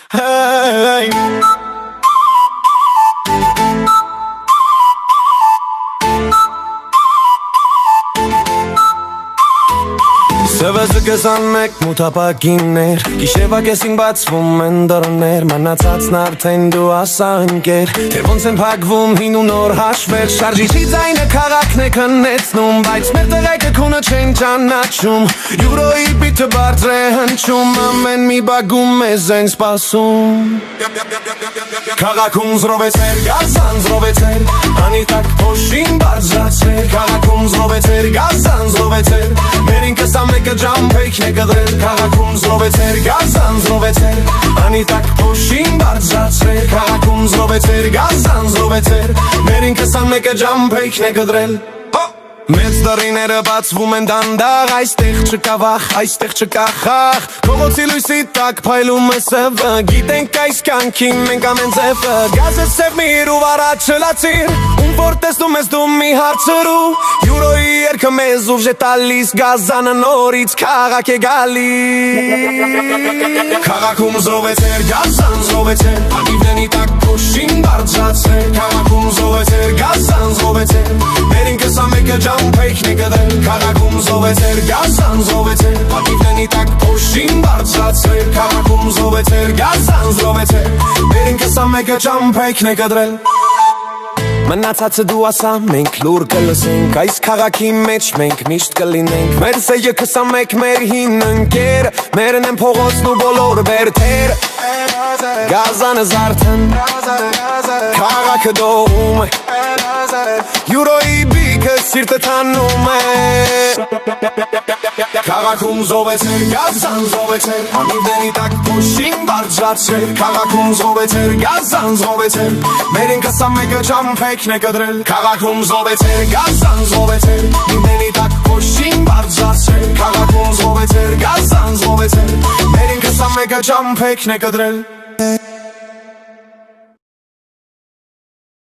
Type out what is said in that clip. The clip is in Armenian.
Hey. Սվազը կզանեք մութապակիններ Գիշևա կեսին բացվում են դռներ Մանացածն արդեն դու ասա ընկեր Թե ոնց են փակվում հին ու նոր հաշվեր Շարժիչի ձայնը քաղաքն է քնեցնում Բայց մեր տղայքը քունը չեն ճանաչում Յուրոյի բիթը բարձր է հնչում Ամեն մի բագում մեզ են սպասում Քաղաքում զրովեցեր, գազան զրովեցեր Անիտակ փոշին բարձրացրեր Քաղաքում զրովեցեր, գազան զրովեցեր Մեր ինքս ամեկը ջամփեքն է կդրել Քաղաքում զրովեցեր, գազան զրովեցեր Անիտակ փոշին բարձրացրեր Քաղաքում զրովեցեր, գազան զրովեցեր Մեր ինքս ամեկը ջամփեքն է կդրել Մեծ դռիները բացվում են դանդաղ Այստեղ չկա վախ, այստեղ չկա խաղ Փողոցի լույսի տակ փայլում է սևը Գիտենք այս կյանքին մենք ամեն ձևը Գազը սև միր ու վարած չլացիր Ում որ տեսնում ես դու մի հարցրու Յուրոյի երգը մեզ ուժ է տալիս Գազանը նորից քաղաք է գալիս Քաղաքում զրովեցեր, գազան զրովեցեր Ագիվնենի տակ փոշին բարձրացրեր Քաղաքում զրովեցեր, գազան զրովեցեր Մեր ինքս ամեկը ջամփեքն է կդրել Քաղաքում զրովեցեր, գազան զրովեցեր Ագիվնենի տակ փոշին բարձրացրեր Քաղաքում զրովեցեր, գազան զրովեցեր Մեր ինքս ամեկը ջամփեքն է կդրել Մնացածը դու ասա, մենք լուր կլսենք Այս քաղաքի մեջ մենք միշտ կլինենք Մեր սեյը 21 մեր հին ընկեր Մերն են փողոցն ու բոլոր բերդերը Գազանը զարդն Քաղաքը դողում է Յուրոյի բիքը սիրտը թանում է Քաղաքում զովեցեր, գազան զովեցեր Անիվնենի տակ փոշին բարձրացրեր Քաղաքում զովեցեր, գազան զովեցեր Մեր ինքս ամեկը ջամփեքն է կդրել Քաղաքում զովեցեր, գազան զովեցեր Անիվնենի տակ փոշին բարձրացրեր Քաղաքում զովեցեր, գազան զովեցեր Մեր ինքս ամեկը ջամփեքն է կդրել